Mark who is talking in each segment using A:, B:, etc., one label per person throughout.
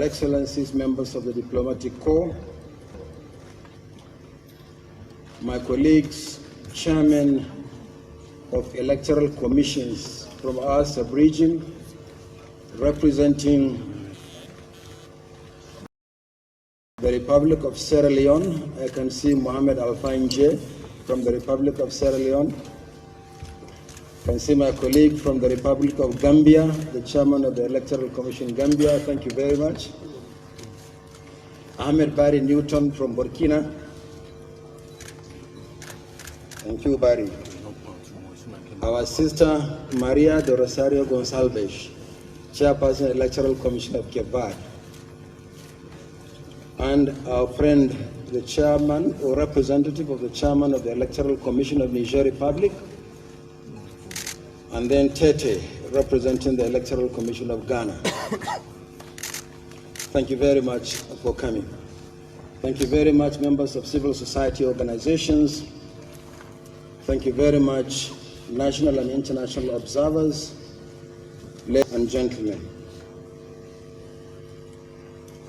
A: Your Excellencies, members of the Diplomatic Corps, my colleagues, chairmen of electoral commissions from our sub-region, representing the Republic of Sierra Leone. I can see Mohamed Alfanje from the Republic of Sierra Leone. I can see my colleague from the Republic of Gambia, the chairman of the Electoral Commission Gambia. Thank you very much. Ahmed Barry Newton from Burkina. Thank you, Barry. Our sister Maria de Rosario Gonçalves, chairperson Electoral Commission of Cape Verde. And our friend, the chairman or representative of the chairman of the Electoral Commission of Niger Republic, and then Tete, representing the Electoral Commission of Ghana. Thank you very much for coming. Thank you very much, members of civil society organizations. Thank you very much, national and international observers, ladies and gentlemen.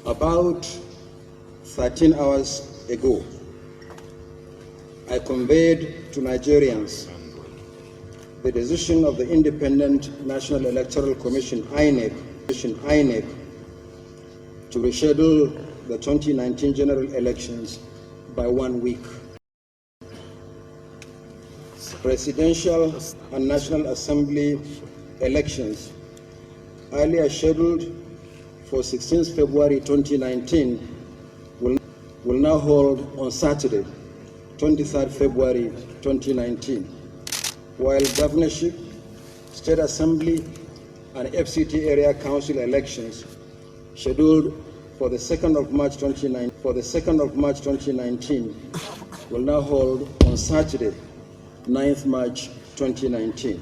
A: About 13 hours ago, I conveyed to Nigerians the decision of the Independent National Electoral Commission, INEC, to reschedule the 2019 general elections by 1 week. Presidential and National Assembly elections, earlier scheduled for 16th February 2019, will now hold on Saturday, 23rd February 2019, while governorship, state assembly, and FCT area council elections scheduled for the 2nd of March 2019 will now hold on Saturday, 9th March 2019.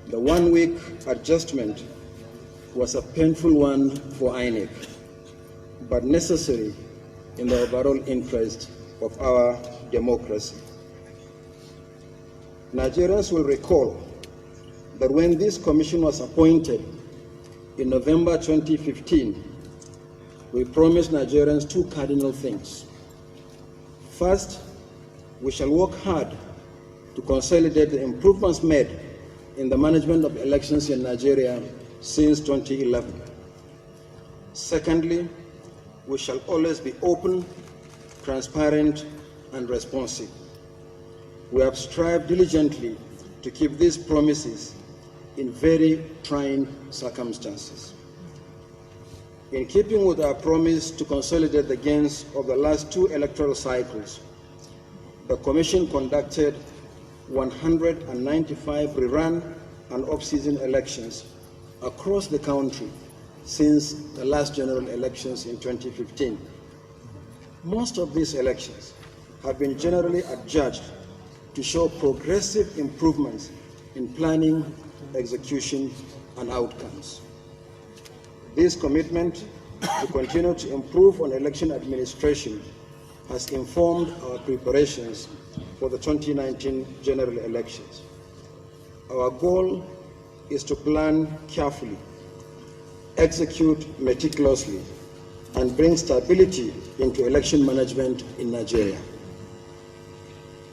A: The 1 week adjustment was a painful one for INEC, but necessary in the overall interest of our democracy. Nigerians will recall that when this commission was appointed in November 2015, we promised Nigerians two cardinal things. First, we shall work hard to consolidate the improvements made in the management of elections in Nigeria since 2011. Secondly, we shall always be open, transparent, and responsive. We have strived diligently to keep these promises in very trying circumstances. In keeping with our promise to consolidate the gains of the last two electoral cycles, the Commission conducted 195 rerun and off-season elections across the country since the last general elections in 2015. Most of these elections have been generally adjudged to show progressive improvements in planning, execution, and outcomes. This commitment to continue to improve on election administration has informed our preparations for the 2019 general elections. Our goal is to plan carefully, execute meticulously, and bring stability into election management in Nigeria.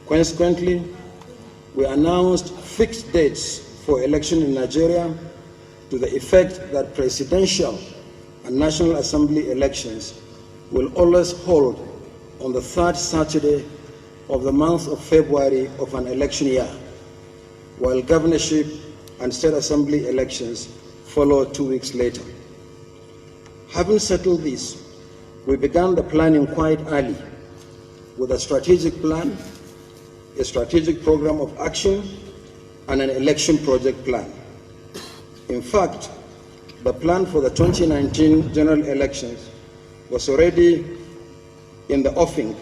A: Consequently, we announced fixed dates for election in Nigeria to the effect that presidential and National Assembly elections will always hold on the third Saturday of the month of February of an election year, while governorship and state assembly elections follow 2 weeks later. Having settled this, we began the planning quite early with a strategic plan, a strategic program of action, and an election project plan. In fact, the plan for the 2019 general elections was already in the offing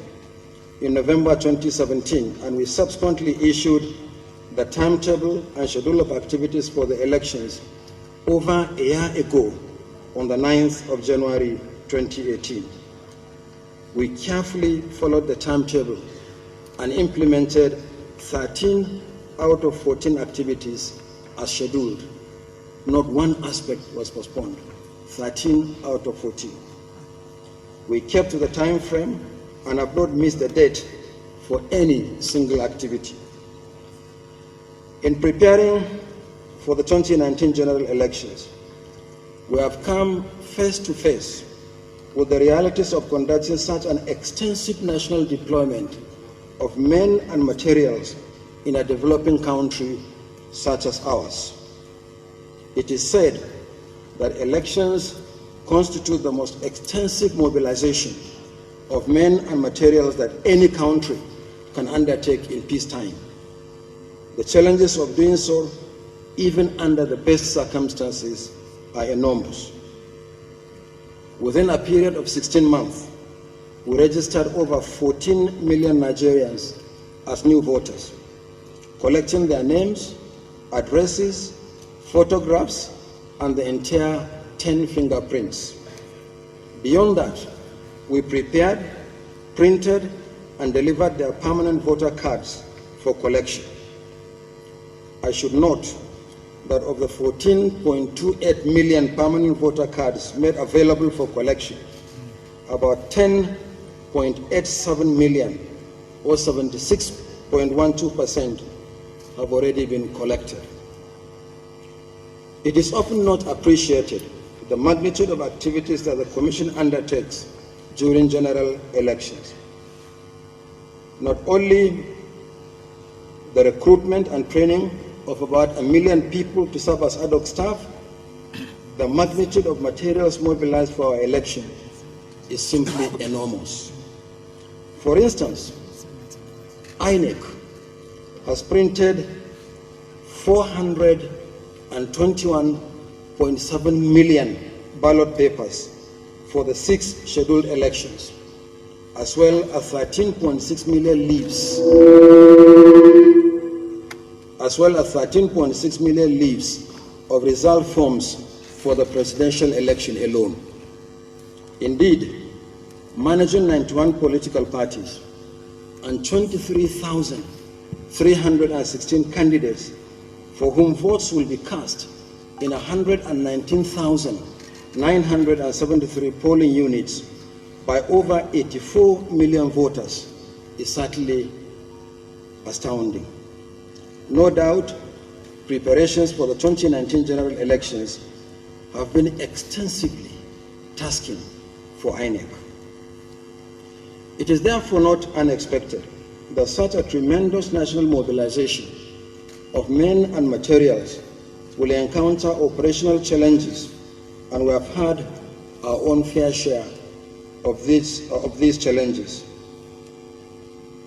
A: in November 2017, and we subsequently issued the timetable and schedule of activities for the elections over a year ago on the 9th of January 2018. We carefully followed the timetable and implemented 13 out of 14 activities as scheduled. Not one aspect was postponed. 13 out of 14. We kept to the time frame and have not missed the date for any single activity. In preparing for the 2019 general elections, we have come face to face with the realities of conducting such an extensive national deployment of men and materials in a developing country such as ours. It is said that elections constitute the most extensive mobilization of men and materials that any country can undertake in peacetime. The challenges of doing so, even under the best circumstances, are enormous. Within a period of 16 months, we registered over 14 million Nigerians as new voters, collecting their names, addresses, photographs, and the entire 10 fingerprints. Beyond that, we prepared, printed, and delivered their permanent voter cards for collection. I should note that of the 14.28 million permanent voter cards made available for collection, about 10.87 million, or 76.12%, have already been collected. It is often not appreciated the magnitude of activities that the Commission undertakes during general elections. Not only the recruitment and training of about 1 million people to serve as ad hoc staff, the magnitude of materials mobilized for our election is simply enormous. For instance, INEC has printed 421.7 million ballot papers for the 6 scheduled elections, as well as 13.6 million leaves of result forms for the presidential election alone. Indeed, managing 91 political parties and 23,316 candidates for whom votes will be cast in 119,973 polling units by over 84 million voters is certainly astounding. No doubt, preparations for the 2019 general elections have been extensively tasking for INEC. It is therefore not unexpected that such a tremendous national mobilization of men and materials will encounter operational challenges, and we have had our own fair share of these challenges.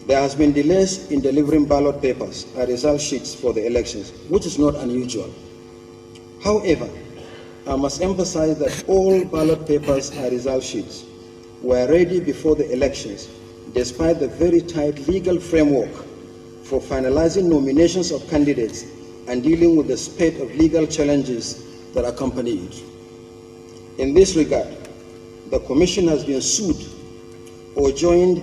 A: There has been delays in delivering ballot papers and result sheets for the elections, which is not unusual. However, I must emphasize that all ballot papers and result sheets were ready before the elections, despite the very tight legal framework for finalizing nominations of candidates and dealing with the spate of legal challenges that accompany it. In this regard, the Commission has been sued or joined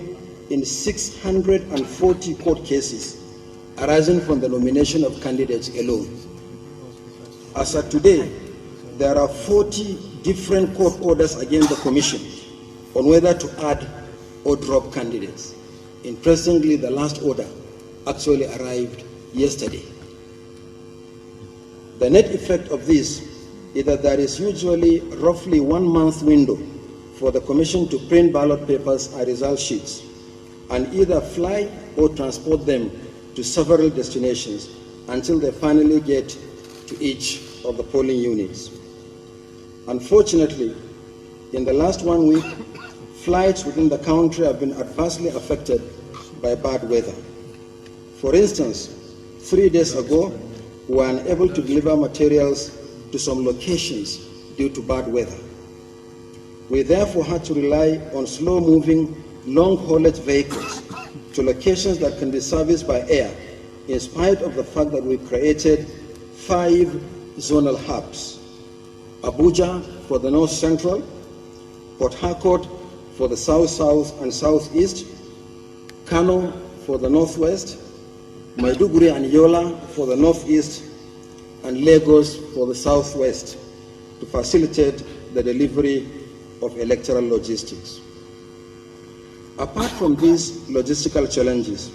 A: in 640 court cases arising from the nomination of candidates alone. As of today, there are 40 different court orders against the Commission on whether to add or drop candidates. Interestingly, the last order actually arrived yesterday. The net effect of this is that there is usually roughly 1 month window for the Commission to print ballot papers and result sheets and either fly or transport them to several destinations until they finally get to each of the polling units. Unfortunately, in the last 1 week, flights within the country have been adversely affected by bad weather. For instance, 3 days ago, we were unable to deliver materials to some locations due to bad weather. We therefore had to rely on slow-moving, long-haulage vehicles to locations that can be serviced by air, in spite of the fact that we created 5 zonal hubs: Abuja for the North Central, Port Harcourt for the South-South and Southeast, Kano for the Northwest, Maiduguri and Yola for the Northeast, and Lagos for the Southwest, to facilitate the delivery of electoral logistics. Apart from these logistical challenges,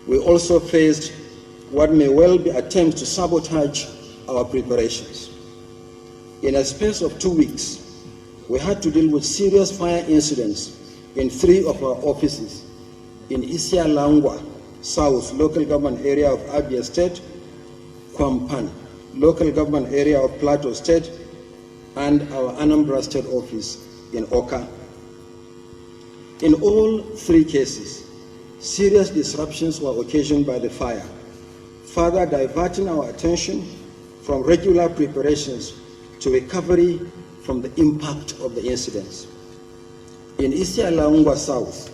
A: we also faced what may well be attempts to sabotage our preparations. In a space of 2 weeks, we had to deal with serious fire incidents in 3 of our offices in Isialangwa South, local government area of Abia State, Kwampan, local government area of Plateau State, and our Anambra State office in Oka. In all 3 cases, serious disruptions were occasioned by the fire, further diverting our attention from regular preparations to recovery from the impact of the incidents. In Isialangwa South,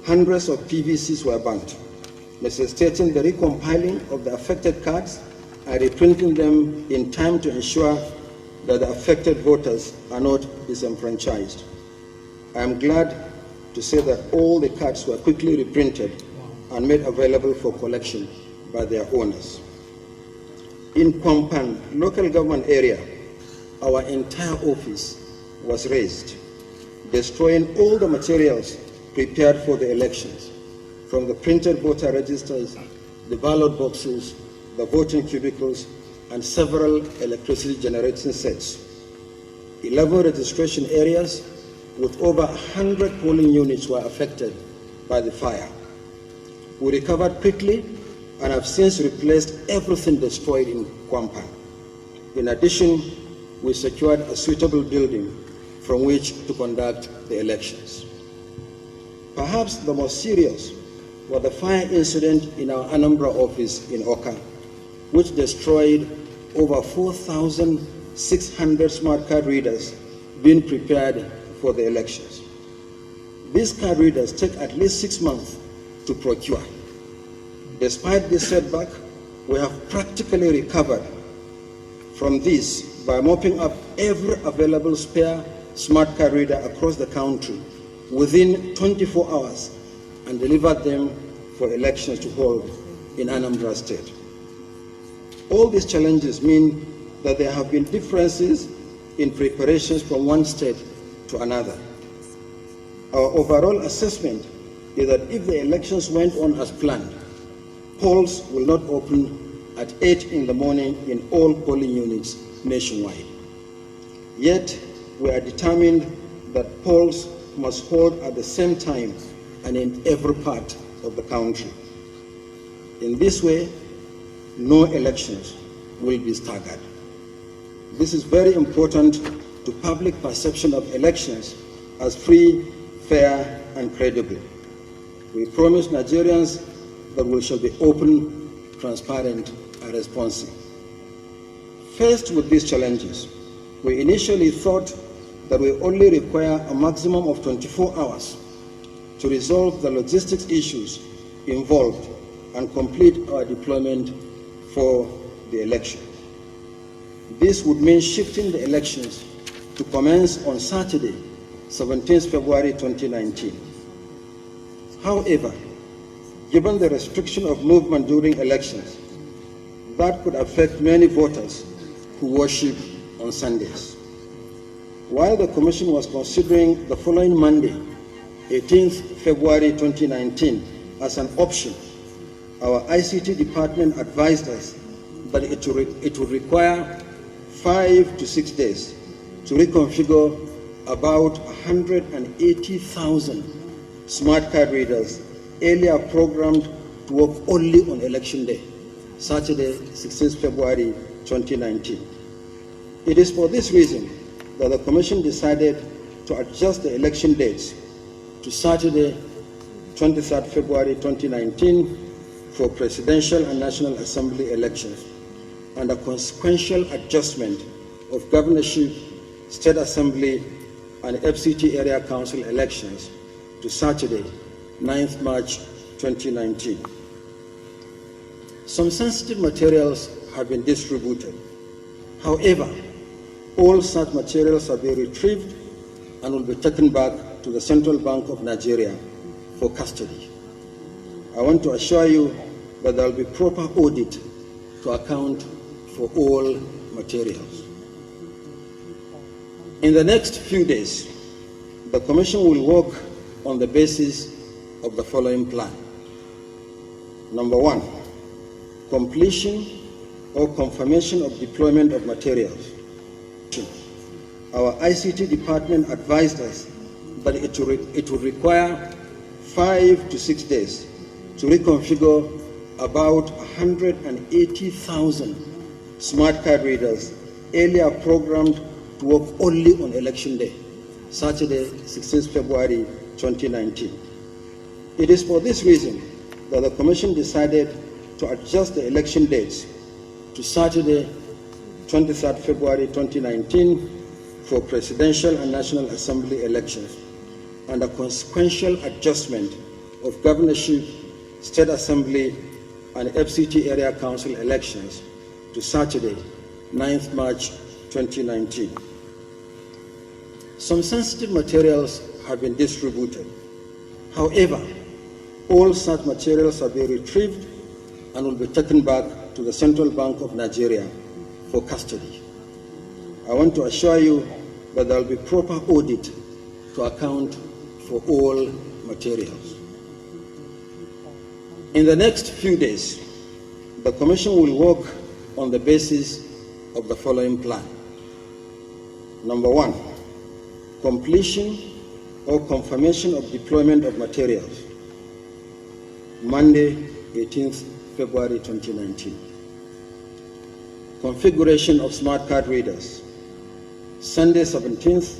A: hundreds of PVCs were burnt, necessitating the recompiling of the affected cards and reprinting them in time to ensure that the affected voters are not disenfranchised. I am glad to say that all the cards were quickly reprinted and made available for collection by their owners. In Kwampan local government area, our entire office was razed, destroying all the materials prepared for the elections, from the printed voter registers, the ballot boxes, the voting cubicles, and several electricity generating sets. 11 registration areas with over 100 polling units were affected by the fire. We recovered quickly and have since replaced everything destroyed in Kwampan. In addition, we secured a suitable building from which to conduct the elections. Perhaps the most serious was the fire incident in our Anambra office in Oka, which destroyed over 4,600 smart card readers being prepared for the elections. These card readers take at least 6 months to procure. Despite this setback, we have practically recovered from this by mopping up every available spare smart card reader across the country within 24 hours and delivered them for elections to hold in Anambra State. All these challenges mean that there have been differences in preparations from one state to another. Our overall assessment is that if the elections went on as planned, polls will not open at 8 in the morning in all polling units nationwide. Yet, we are determined that polls must hold at the same time and in every part of the country. In this way, no elections will be staggered. This is very important to public perception of elections as free, fair, and credible. We promise Nigerians that we shall be open, transparent, and responsive. Faced with these challenges, we initially thought that we only require a maximum of 24 hours to resolve the logistics issues involved and complete our deployment for the election. This would mean shifting the elections to commence on Saturday, 17th February 2019. However, given the restriction of movement during elections, that could affect many voters who worship on Sundays. While the Commission was considering the following Monday, 18th February 2019, as an option, our ICT department advised us that it would require 5 to 6 days to reconfigure about 180,000 smart card readers earlier programmed to work only on election day, Saturday, 16th February 2019. It is for this reason that the Commission decided to adjust the election dates to Saturday, 23rd February 2019 for presidential and National Assembly elections, and a consequential adjustment of governorship, state assembly, and FCT area council elections to Saturday, 9th March 2019. Some sensitive materials have been distributed. However, all such materials have been retrieved and will be taken back to the Central Bank of Nigeria for custody. I want to assure you that there will be proper audit to account for all materials. In the next few days, the Commission will work on the basis of the following plan. Number 1, completion or confirmation of deployment of materials. Our ICT department advised us that it would require 5 to 6 days to reconfigure about 180,000 smart card readers earlier programmed to work only on election day, Saturday, 16th February 2019. It is for this reason that the Commission decided to adjust the election dates to Saturday, 23rd February 2019 for presidential and National Assembly elections, and a consequential adjustment of governorship, state assembly, and FCT area council elections to Saturday, 9th March 2019. Some sensitive materials have been distributed. However, all such materials have been retrieved and will be taken back to the Central Bank of Nigeria for custody. I want to assure you that there will be proper audit to account for all materials. In the next few days, the Commission will work on the basis of the following plan. Number 1, completion or confirmation of deployment of materials. Monday, 18th February 2019. Configuration of smart card readers. Sunday, 17th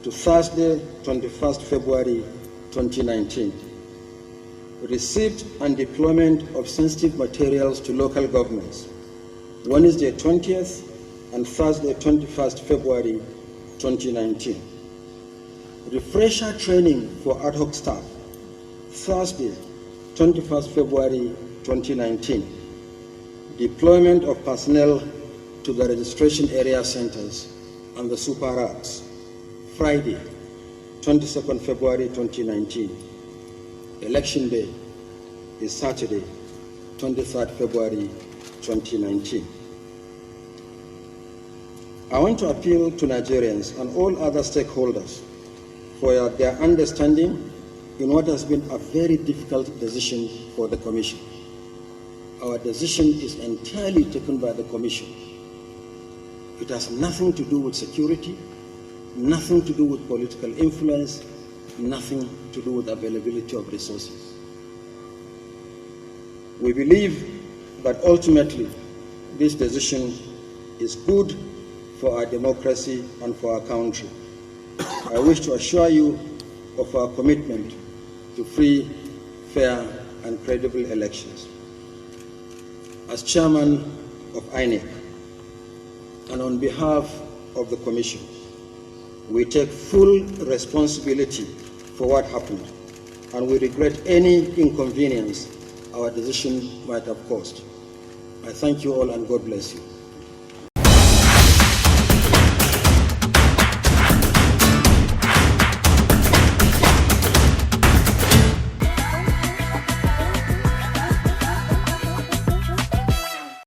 A: to Thursday, 21st February 2019. Receipt and deployment of sensitive materials to local governments. Wednesday, 20th and Thursday, 21st February 2019. Refresher training for ad hoc staff. Thursday, 21st February 2019. Deployment of personnel to the registration area centers and the super racks. Friday, 22nd February 2019. Election day is Saturday, 23rd February 2019. I want to appeal to Nigerians and all other stakeholders for their understanding in what has been a very difficult decision for the Commission. Our decision is entirely taken by the Commission. It has nothing to do with security, nothing to do with political influence, nothing to do with availability of resources. We believe that ultimately this decision is good for our democracy and for our country. I wish to assure you of our commitment to free, fair, and credible elections. As chairman of INEC, and on behalf of the Commission, we take full responsibility for what happened, and we regret any inconvenience our decision might have caused. I thank you all, and God bless you.